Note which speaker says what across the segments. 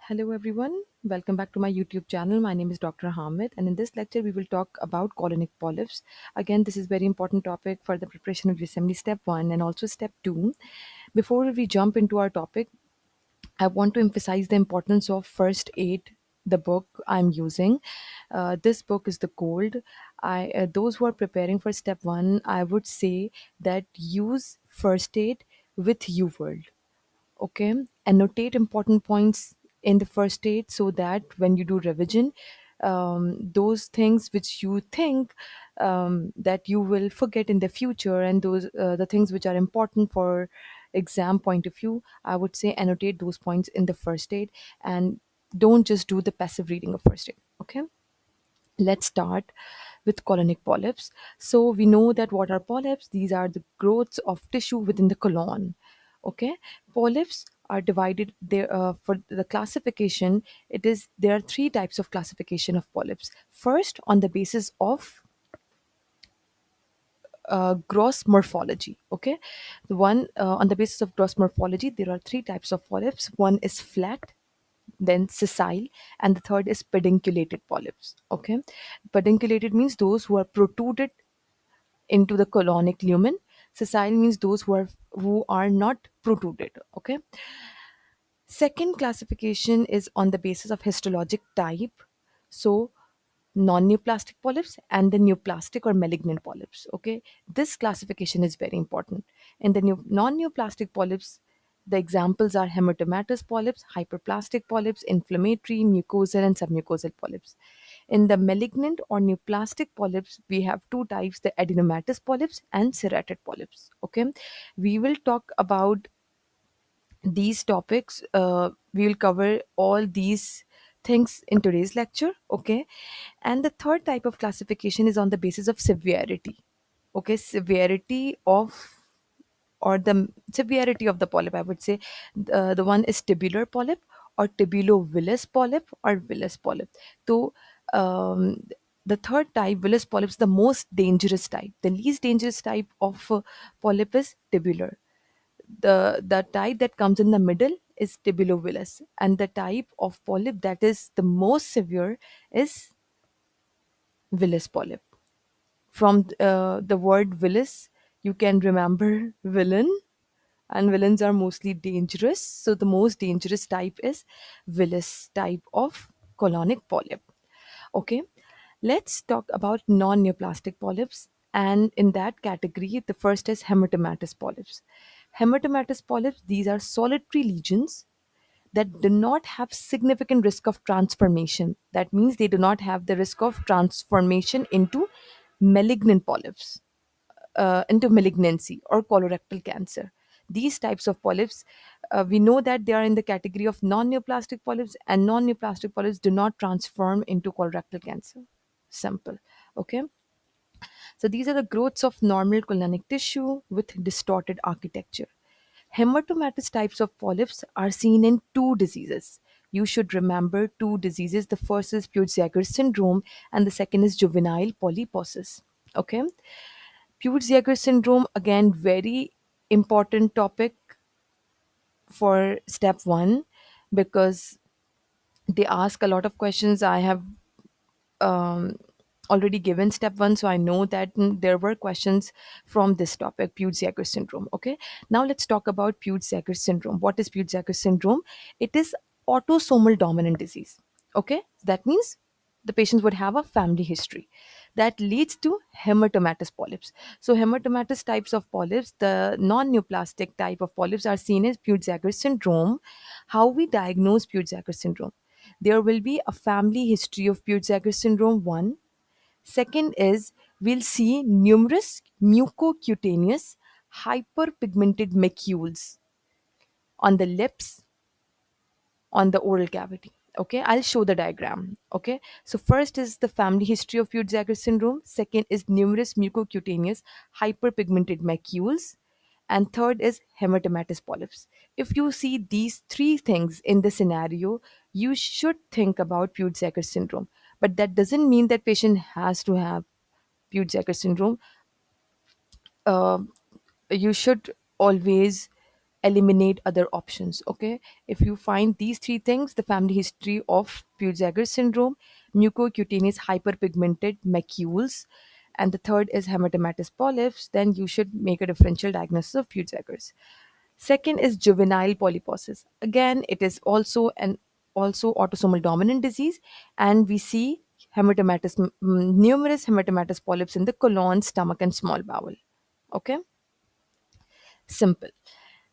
Speaker 1: Hello, everyone. Welcome back to my YouTube channel. My name is Dr. Hamid, and in this lecture, we will talk about colonic polyps. Again, this is very important topic for the preparation of assembly step one and also step two. Before we jump into our topic, I want to emphasize the importance of first aid. The book I'm using, this book is the gold. I Those who are preparing for step one, I would say that use first aid with UWorld. Okay, annotate important points in the first aid so that when you do revision, those things which you think that you will forget in the future, and those the things which are important for exam point of view, I would say annotate those points in the first aid, and don't just do the passive reading of first aid. Okay, let's start with colonic polyps. So we know that what are polyps? These are the growths of tissue within the colon. Okay, polyps are divided there for the classification. It is There are three types of classification of polyps. First, on the basis of gross morphology. Okay, the one on the basis of gross morphology, there are three types of polyps. One is flat, then sessile, and the third is pedunculated polyps. Okay, pedunculated means those who are protruded into the colonic lumen. Sessile means those who are not protruded. Okay, second classification is on the basis of histologic type. So non-neoplastic polyps and the neoplastic or malignant polyps. Okay, this classification is very important. In the non-neoplastic polyps, the examples are hematomatous polyps, hyperplastic polyps, inflammatory, mucosal, and submucosal polyps. In the malignant or neoplastic polyps, we have two types: the adenomatous polyps and serrated polyps. Okay, we will talk about these topics. We will cover all these things in today's lecture. Okay, and the third type of classification is on the basis of severity. Okay, severity of, or the severity of the polyp, I would say. The one is tubular polyp or tubulovillous polyp or villous polyp. So um, the third type, villous polyp, is the most dangerous type. The least dangerous type of polyp is tubular. The type that comes in the middle is tubulovillous, and the type of polyp that is the most severe is villous polyp. From the word villous, you can remember villain, and villains are mostly dangerous. So the most dangerous type is villous type of colonic polyp. Okay, let's talk about non-neoplastic polyps. And in that category, the first is hematomatous polyps. Hematomatous polyps, these are solitary lesions that do not have significant risk of transformation. That means they do not have the risk of transformation into malignant polyps, into malignancy or colorectal cancer. These types of polyps, we know that they are in the category of non-neoplastic polyps, and non-neoplastic polyps do not transform into colorectal cancer. Simple. Okay. So these are the growths of normal colonic tissue with distorted architecture. Hematomatous types of polyps are seen in two diseases. You should remember two diseases. The first is Peutz-Jeghers syndrome, and the second is juvenile polyposis. Okay. Peutz-Jeghers syndrome, again, very important topic for step one, because they ask a lot of questions. I have um, already given step one, so I know that there were questions from this topic, Peutz-Jeghers syndrome. Okay, now let's talk about Peutz-Jeghers syndrome. What is Peutz-Jeghers syndrome? It is autosomal dominant disease. Okay, that means the patients would have a family history that leads to hematomatous polyps. So hematomatous types of polyps, the non-neoplastic type of polyps, are seen as Peutz-Jeghers syndrome. How we diagnose Peutz-Jeghers syndrome? There will be a family history of Peutz-Jeghers syndrome, one. Second is, we'll see numerous mucocutaneous hyperpigmented macules on the lips, on the oral cavity. Okay, I'll show the diagram. Okay, so first is the family history of Peutz-Jeghers syndrome. Second is numerous mucocutaneous hyperpigmented macules. And third is hematomatous polyps. If you see these three things in the scenario, you should think about Peutz-Jeghers syndrome. But that doesn't mean that patient has to have Peutz-Jeghers syndrome. uh, you should always eliminate other options. Okay, if you find these three things, the family history of Peutz-Jeghers syndrome, mucocutaneous hyperpigmented macules, and the third is hematomatous polyps, then you should make a differential diagnosis of Peutz-Jeghers. Second is juvenile polyposis. Again, it is also autosomal dominant disease, and we see numerous hematomatous polyps in the colon, stomach, and small bowel. Okay, simple.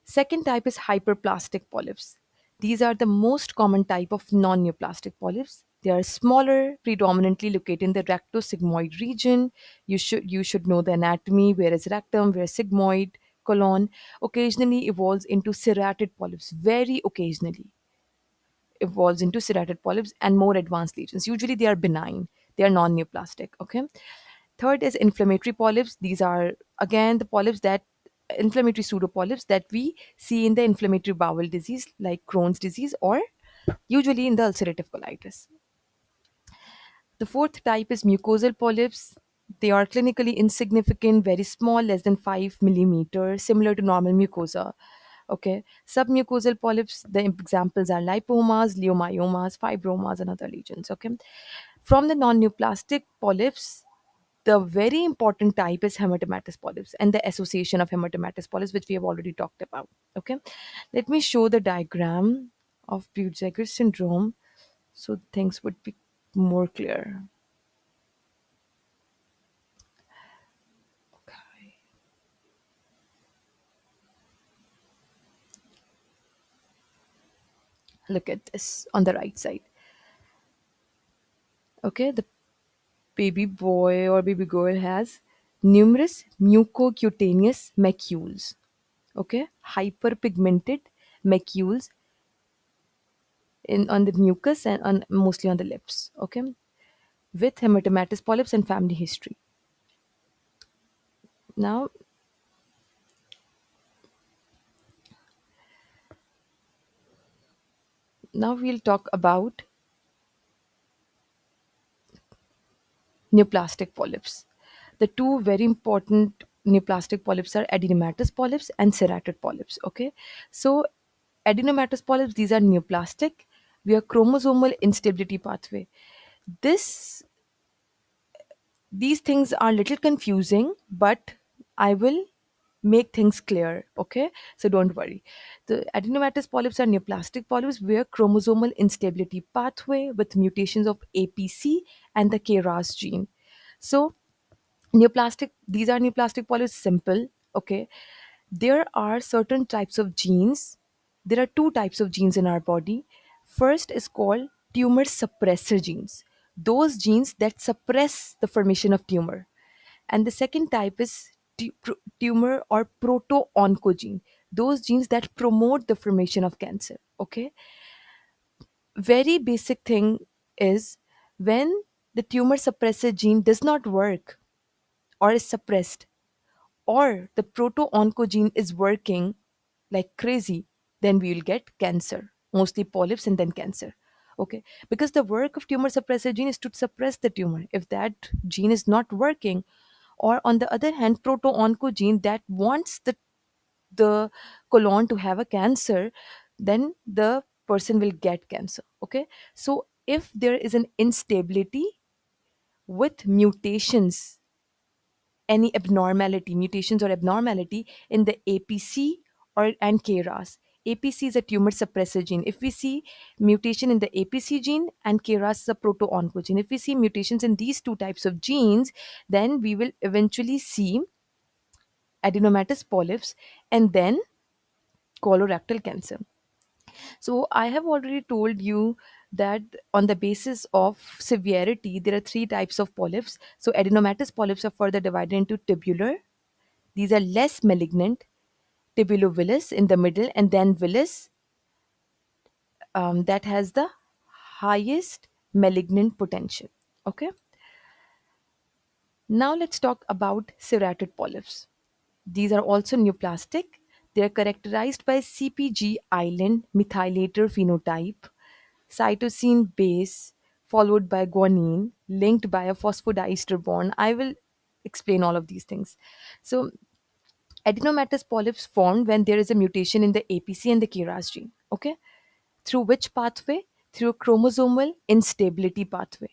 Speaker 1: Second type is hyperplastic polyps. These are the most common type of non-neoplastic polyps. They are smaller, predominantly located in the rectosigmoid region. You should know the anatomy, where is rectum, where is sigmoid, colon. Occasionally evolves into serrated polyps, very occasionally evolves into serrated polyps and more advanced lesions. Usually they are benign, they are non-neoplastic. Okay. Third is inflammatory polyps. These are again the polyps that inflammatory pseudopolyps that we see in the inflammatory bowel disease like Crohn's disease or usually in the ulcerative colitis. The fourth type is mucosal polyps. They are clinically insignificant, very small, less than 5 millimeters, similar to normal mucosa. Okay. Submucosal polyps, the examples are lipomas, leiomyomas, fibromas, and other lesions. Okay. From the non-neoplastic polyps, the very important type is hematomatous polyps and the association of hematomatous polyps, which we have already talked about. Okay. Let me show the diagram of Peutz-Jeghers syndrome so things would be more clear. Look at this on the right side. Okay, the baby boy or baby girl has numerous mucocutaneous macules. Okay, hyperpigmented macules in on the mucus and on mostly on the lips. Okay, with hematomatous polyps and family history. Now, now we'll talk about neoplastic polyps. The two very important neoplastic polyps are adenomatous polyps and serrated polyps. Okay, so adenomatous polyps, these are neoplastic. We are chromosomal instability pathway. This these things are little confusing, but I will make things clear. Okay, so don't worry. The adenomatous polyps are neoplastic polyps where chromosomal instability pathway with mutations of APC and the KRAS gene. So neoplastic these are neoplastic polyps, simple. Okay, there are certain types of genes. There are two types of genes in our body. First is called tumor suppressor genes, those genes that suppress the formation of tumor. And the second type is tumor or proto-oncogene, those genes that promote the formation of cancer. Okay, very basic thing is when the tumor suppressor gene does not work or is suppressed, or the proto-oncogene is working like crazy, then we will get cancer, mostly polyps and then cancer. Okay, because the work of tumor suppressor gene is to suppress the tumor. If that gene is not working, or on the other hand, proto-oncogene that wants the colon to have a cancer, then the person will get cancer. Okay, so if there is an instability with mutations, any abnormality, mutations or abnormality in the APC or and KRAS. APC is a tumor suppressor gene. If we see mutation in the APC gene and KRAS is a proto-oncogene, if we see mutations in these two types of genes, then we will eventually see adenomatous polyps and then colorectal cancer. So I have already told you that on the basis of severity, there are three types of polyps. So adenomatous polyps are further divided into tubular. These are less malignant, tubulovillous in the middle, and then villous, that has the highest malignant potential. Okay. Now let's talk about serrated polyps. These are also neoplastic. They are characterized by CpG island methylator phenotype, cytosine base followed by guanine, linked by a phosphodiester bond. I will explain all of these things. So Adenomatous polyps formed when there is a mutation in the APC and the KRAS gene. Okay, through which pathway? Through chromosomal instability pathway.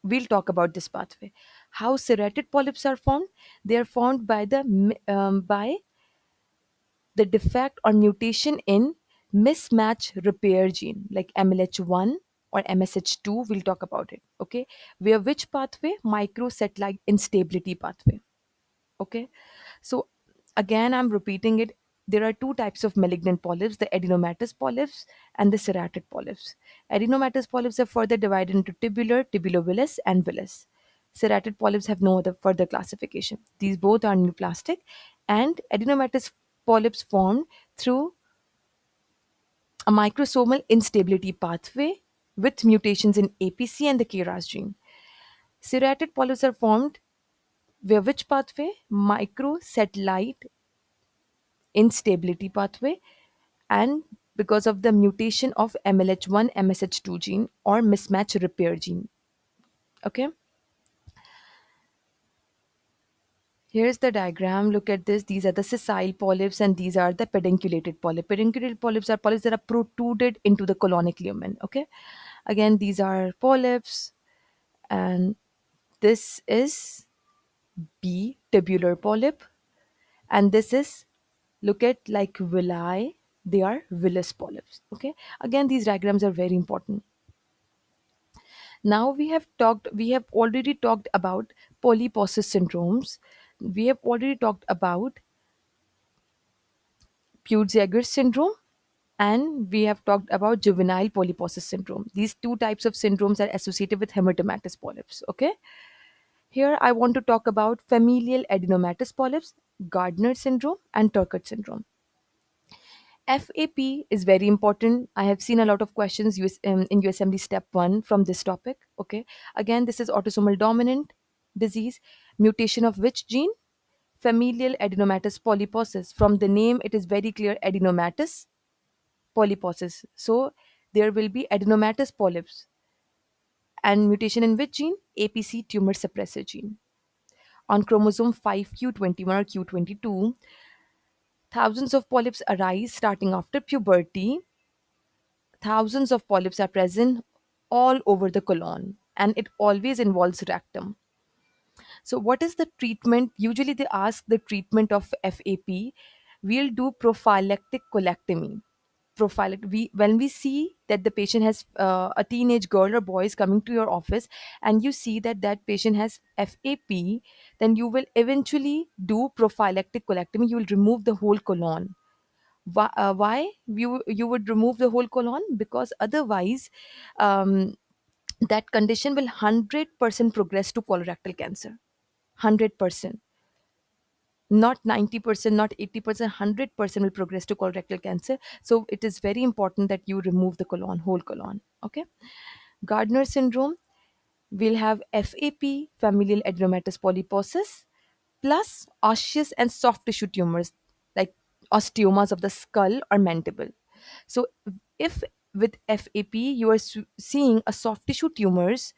Speaker 1: We'll talk about this pathway. How serrated polyps are formed? They are formed by the defect or mutation in mismatch repair gene like MLH1 or MSH2. We'll talk about it. Okay, where which pathway? Microsatellite instability pathway. Okay, so again, I'm repeating it. There are two types of malignant polyps, the adenomatous polyps and the serrated polyps. Adenomatous polyps are further divided into tubular, tubulovillous, and villous. Serrated polyps have no other further classification. These both are neoplastic, and adenomatous polyps formed through a microsomal instability pathway with mutations in APC and the KRAS gene. Serrated polyps are formed via which pathway? Microsatellite instability pathway, and because of the mutation of MLH1 MSH2 gene or mismatch repair gene. Okay, here's the diagram. Look at this. These are the sessile polyps and these are the pedunculated polyps. Pedunculated polyps are polyps that are protruded into the colonic lumen. Okay, again, these are polyps, and this is B tubular polyp, and this is, look at like villi, they are villous polyps. Okay, again, these diagrams are very important. Now we have already talked about polyposis syndromes. We have already talked about Peutz-Jeghers syndrome, and we have talked about juvenile polyposis syndrome. These two types of syndromes are associated with hematomatous polyps. Okay, here I want to talk about familial adenomatous polyps, Gardner syndrome, and Turcot syndrome. FAP is very important. I have seen a lot of questions in USMD step 1 from this topic. Okay. Again, this is autosomal dominant disease, mutation of which gene? Familial adenomatous polyposis. From the name, it is very clear, adenomatous polyposis. So there will be adenomatous polyps. And mutation in which gene? APC tumor suppressor gene. On chromosome 5q21 or Q22, thousands of polyps arise starting after puberty. Thousands of polyps are present all over the colon, and it always involves rectum. So what is the treatment? Usually they ask the treatment of FAP. We'll do prophylactic colectomy. When we see that the patient has a teenage girl or boy is coming to your office and you see that that patient has FAP, then you will eventually do prophylactic colectomy. You will remove the whole colon. Why you would remove the whole colon? Because otherwise um, that condition will 100% progress to colorectal cancer. 100%, not 90%, not 80%, 100% will progress to colorectal cancer. So it is very important that you remove the colon, whole colon. Okay, Gardner syndrome will have FAP, familial adenomatous polyposis, plus osseous and soft tissue tumors like osteomas of the skull or mandible. So, if with FAP you are seeing a soft tissue tumors,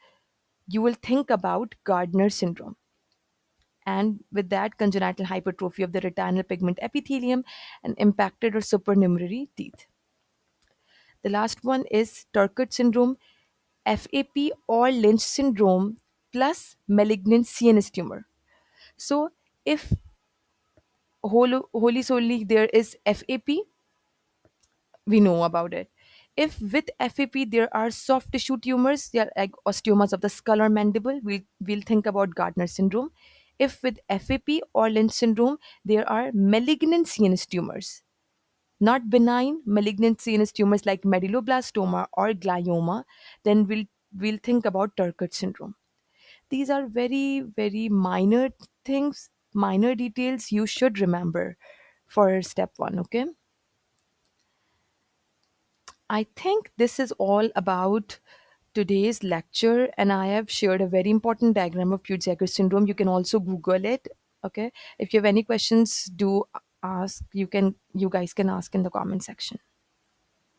Speaker 1: you will think about Gardner syndrome. And with that, congenital hypertrophy of the retinal pigment epithelium and impacted or supernumerary teeth. The last one is Turcot syndrome, FAP or Lynch syndrome plus malignant CNS tumor. So, if wholly solely there is FAP, we know about it. If with FAP there are soft tissue tumors, they are like osteomas of the skull or mandible, we'll think about Gardner syndrome. If with FAP or Lynch syndrome, there are malignant CNS tumors, not benign malignant CNS tumors like medulloblastoma or glioma, then we'll think about Turcot syndrome. These are very, very minor things, minor details you should remember for step 1. Okay, I think this is all about today's lecture, and I have shared a very important diagram of Peutz-Jeghers syndrome. You can also Google it. Okay, if you have any questions, do ask. You guys can ask in the comment section.